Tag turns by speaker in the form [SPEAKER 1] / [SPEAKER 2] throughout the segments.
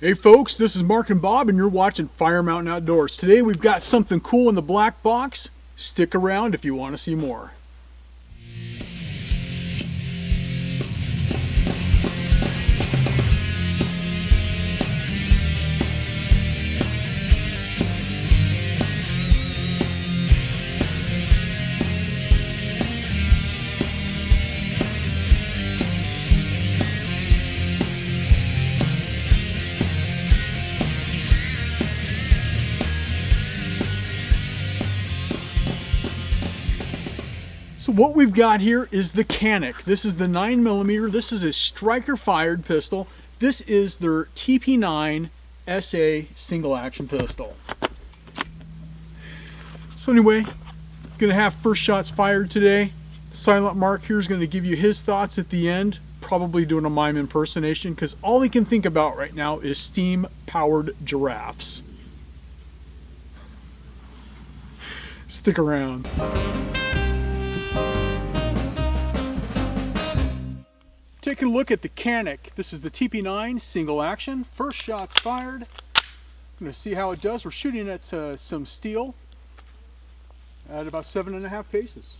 [SPEAKER 1] Hey folks, this is Mark and Bob and you're watching Fire Mountain Outdoors. Today we've got something cool in the black box. Stick around if you want to see more. So what we've got here is the Canik. This is the 9mm. This is a striker fired pistol. This is their TP9SA single action pistol. So anyway, gonna have first shots fired today. Silent Mark here is gonna give you his thoughts at the end, probably doing a mime impersonation because all he can think about right now is steam powered giraffes. Stick around. Taking a look at the Canik. This is the TP9 single action. First shots fired. I'm going to see how it does. We're shooting at some steel at about 7.5 paces.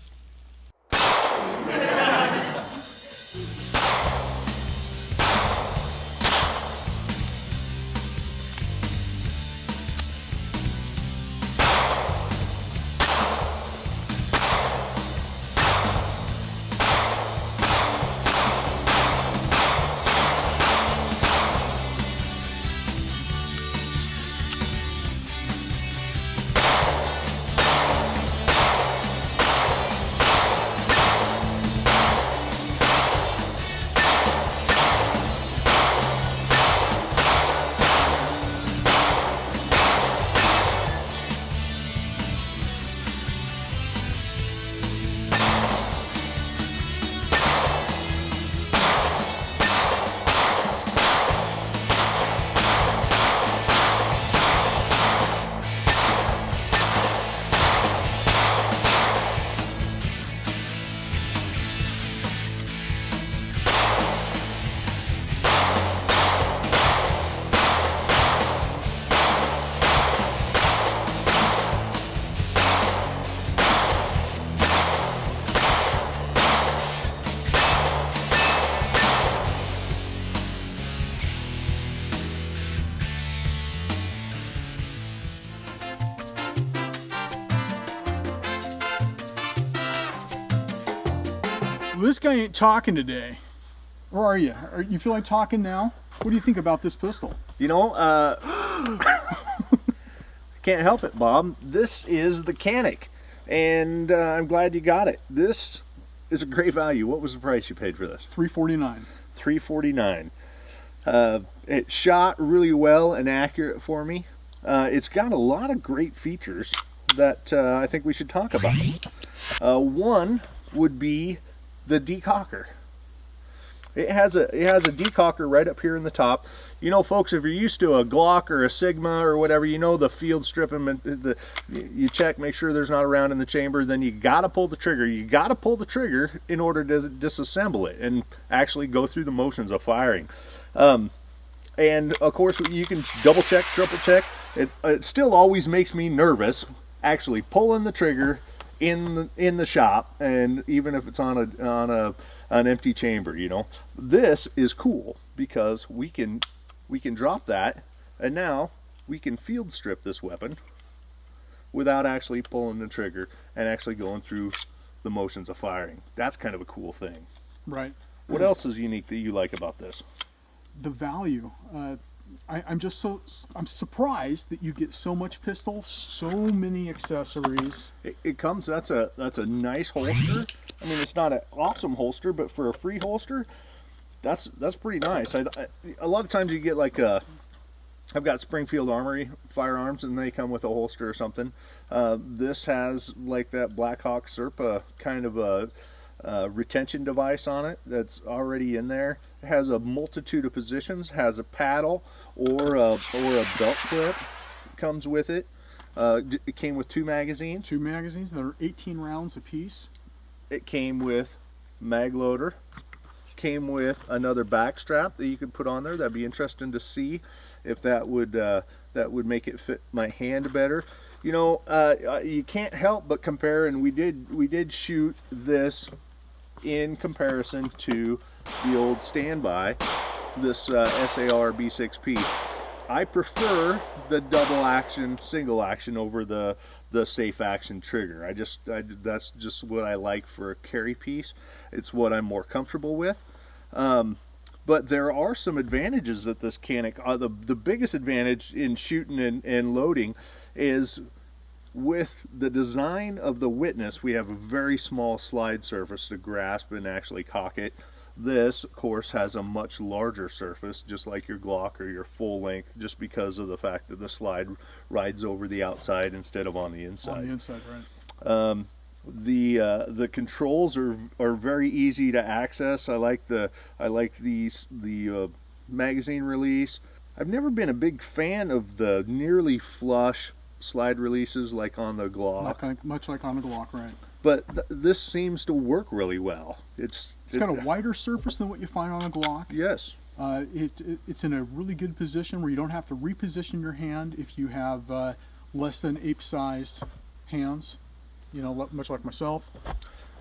[SPEAKER 1] This guy ain't talking today. Where are you? You feel like talking now? What do you think about this pistol?
[SPEAKER 2] You know, can't help it, Bob. This is the Canik, and I'm glad you got it. This is a great value. What was the price you paid for this?
[SPEAKER 1] $349.
[SPEAKER 2] $349. It shot really well and accurate for me. It's got a lot of great features that I think we should talk about. One would be the Decocker. It has a decocker right up here in the top. You know, folks, if you're used to a Glock or a Sigma or whatever, you know the field strip and you check, make sure there's not a round in the chamber, then you gotta pull the trigger. You gotta pull the trigger in order to disassemble it and actually go through the motions of firing. And of course, you can double check, triple check. It still always makes me nervous actually pulling the trigger in the shop, and even if it's on an empty chamber. You know, this is cool because we can drop that, and now we can field strip this weapon without actually pulling the trigger and actually going through the motions of firing. That's kind of a cool thing.
[SPEAKER 1] Right.
[SPEAKER 2] What else is unique that you like about this?
[SPEAKER 1] The value. I'm surprised that you get so much pistol, so many accessories.
[SPEAKER 2] It comes. That's a nice holster. I mean, it's not an awesome holster, but for a free holster, that's pretty nice. A lot of times you get like I've got Springfield Armory firearms, and they come with a holster or something. This has like that Blackhawk Serpa kind of a retention device on it that's already in there. It has a multitude of positions, has a paddle or a belt clip. Comes with it. It came with two magazines.
[SPEAKER 1] Two magazines that are 18 rounds apiece.
[SPEAKER 2] It came with mag loader. came with another back strap that you could put on there. That'd be interesting to see if that would make it fit my hand better. You know, you can't help but compare, and we did shoot this in comparison to the old standby, this SAR B6P. I prefer the double action, single action over the safe action trigger. That's just what I like for a carry piece. It's what I'm more comfortable with. But there are some advantages that this Canik, the biggest advantage in shooting and loading is with the design of the Witness. We have a very small slide surface to grasp and actually cock it. This, of course, has a much larger surface, just like your Glock or your full length, just because of the fact that the slide rides over the outside instead of on the inside.
[SPEAKER 1] On the inside, right.
[SPEAKER 2] The controls are very easy to access. I like the magazine release. I've never been a big fan of the nearly flush slide releases like on the Glock.
[SPEAKER 1] Much like on the Glock, right.
[SPEAKER 2] But this seems to work really well. It's
[SPEAKER 1] got a wider surface than what you find on a Glock.
[SPEAKER 2] Yes.
[SPEAKER 1] It's in a really good position where you don't have to reposition your hand if you have less than ape-sized hands. You know, much like myself.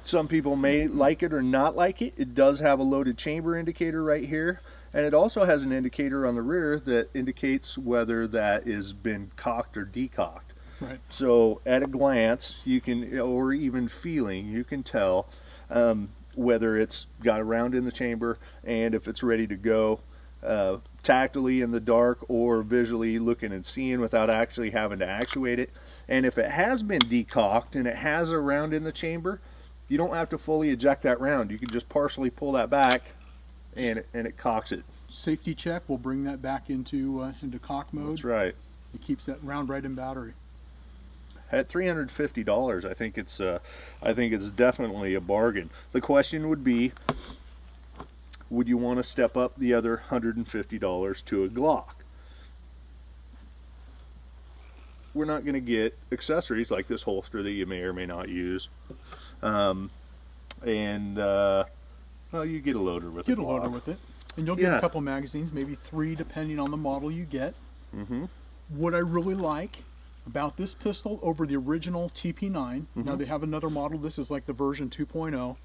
[SPEAKER 2] Some people may like it or not like it. It does have a loaded chamber indicator right here, and it also has an indicator on the rear that indicates whether that has been cocked or decocked.
[SPEAKER 1] Right. So
[SPEAKER 2] at a glance, you can, or even feeling, you can tell whether it's got a round in the chamber and if it's ready to go, tactily in the dark or visually looking and seeing without actually having to actuate it. And if it has been decocked and it has a round in the chamber, you don't have to fully eject that round. You can just partially pull that back and it cocks it.
[SPEAKER 1] Safety check will bring that back into cock mode.
[SPEAKER 2] That's right.
[SPEAKER 1] It keeps that round right in battery.
[SPEAKER 2] At $350, I think it's definitely a bargain. The question would be, would you want to step up the other $150 to a Glock? We're not going to get accessories like this holster that you may or may not use, well, you get a loader with it.
[SPEAKER 1] Get a loader with it, and you'll get a couple magazines, maybe 3 depending on the model you get.
[SPEAKER 2] Mm-hmm.
[SPEAKER 1] What I really like about this pistol over the original TP9, now they have another model, this is like the version 2.0,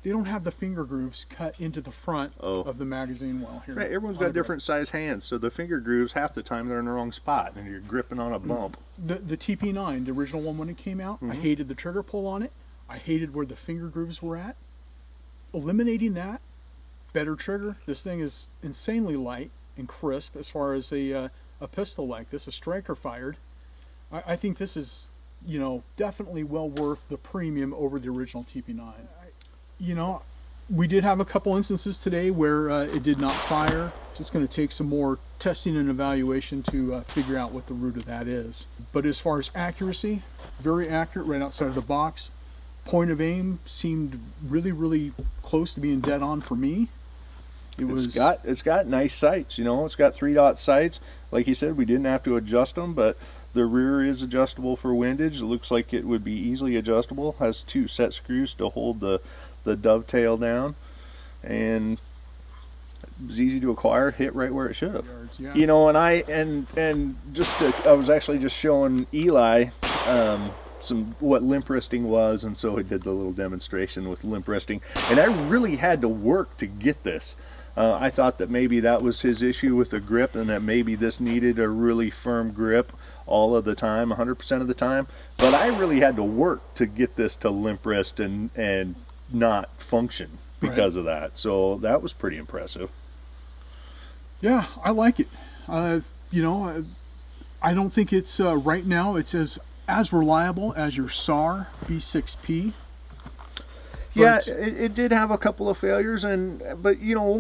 [SPEAKER 1] they don't have the finger grooves cut into the front of the magazine well here.
[SPEAKER 2] Right, everyone's got different size hands, so the finger grooves half the time they're in the wrong spot and you're gripping on a bump.
[SPEAKER 1] The TP9, the original one when it came out, I hated the trigger pull on it, I hated where the finger grooves were at. Eliminating that, better trigger. This thing is insanely light and crisp as far as a pistol like this, a striker fired. I think this is, you know, definitely well worth the premium over the original TP9. You know, we did have a couple instances today where it did not fire. It's just going to take some more testing and evaluation to figure out what the root of that is. But as far as accuracy, very accurate right outside of the box. Point of aim seemed really, really close to being dead on for me.
[SPEAKER 2] It's got nice sights, you know. It's got 3-dot sights. Like you said, we didn't have to adjust them, but the rear is adjustable for windage. It looks like it would be easily adjustable. Has 2 set screws to hold the dovetail down, and it was easy to acquire. Hit right where it should have.
[SPEAKER 1] Yeah.
[SPEAKER 2] You know, and I was actually just showing Eli what limp wristing was, and so I did the little demonstration with limp wristing, and I really had to work to get this. I thought that maybe that was his issue with the grip, and that maybe this needed a really firm grip all of the time, 100% of the time, but I really had to work to get this to limp wrist and not function because of that. So that was pretty impressive.
[SPEAKER 1] Yeah, I like it. You know, I don't think it's right now it's as reliable as your SAR B6P.
[SPEAKER 2] Yeah, it did have a couple of failures, but you know,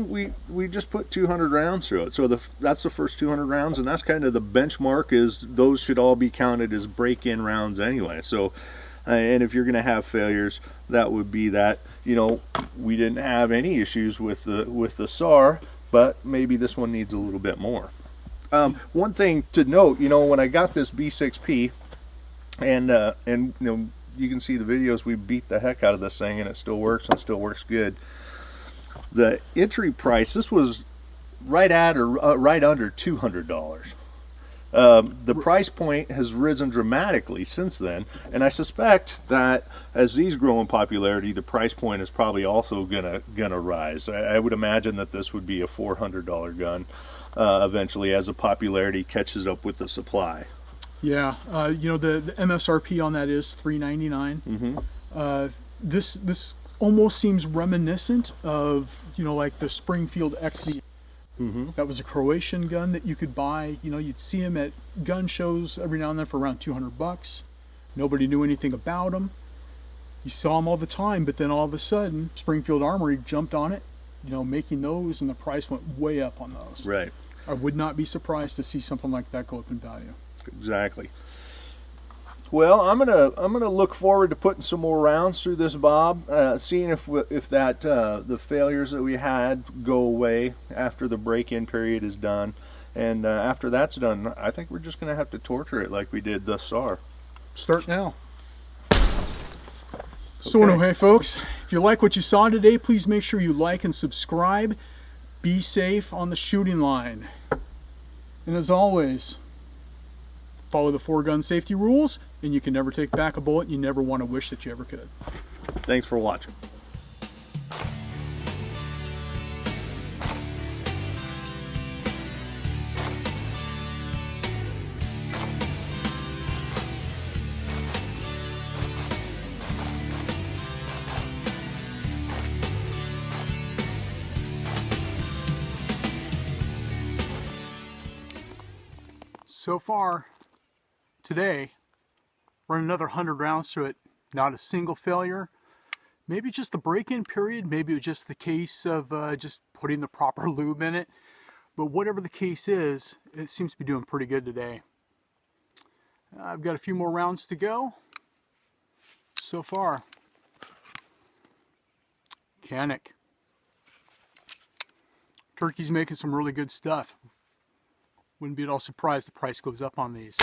[SPEAKER 2] we just put 200 rounds through it, so that's the first 200 rounds, and that's kind of the benchmark. Is those should all be counted as break-in rounds anyway. So, and if you're going to have failures, that would be that. You know, we didn't have any issues with the SAR, but maybe this one needs a little bit more. One thing to note, you know, when I got this B6P, and you know, you can see the videos, we beat the heck out of this thing and it still works and still works good. The entry price, this was right at or right under $200. The price point has risen dramatically since then, and I suspect that as these grow in popularity, the price point is probably also gonna rise. I would imagine that this would be a $400 gun eventually, as the popularity catches up with the supply.
[SPEAKER 1] Yeah, you know, the MSRP on that is $399.
[SPEAKER 2] Mm-hmm.
[SPEAKER 1] This almost seems reminiscent of, you know, like the Springfield XV.
[SPEAKER 2] Mm-hmm.
[SPEAKER 1] That was a Croatian gun that you could buy. You know, you'd see them at gun shows every now and then for around $200. Nobody knew anything about them. You saw them all the time, but then all of a sudden, Springfield Armory jumped on it, you know, making those, and the price went way up on those.
[SPEAKER 2] Right.
[SPEAKER 1] I would not be surprised to see something like that go up in value.
[SPEAKER 2] Exactly. Well, I'm gonna look forward to putting some more rounds through this, Bob. Seeing if that the failures that we had go away after the break-in period is done, and after that's done, I think we're just gonna have to torture it like we did thus far.
[SPEAKER 1] Start now. So anyway, folks, if you like what you saw today, please make sure you like and subscribe. Be safe on the shooting line, and as always, follow the 4 gun safety rules, and you can never take back a bullet you never want to wish that you ever could.
[SPEAKER 2] Thanks for watching.
[SPEAKER 1] So far, today, run another 100 rounds through it, not a single failure. Maybe just the break-in period, maybe it was just the case of just putting the proper lube in it. But whatever the case is, it seems to be doing pretty good today. I've got a few more rounds to go. So far, Canik. Turkey's making some really good stuff. Wouldn't be at all surprised the price goes up on these.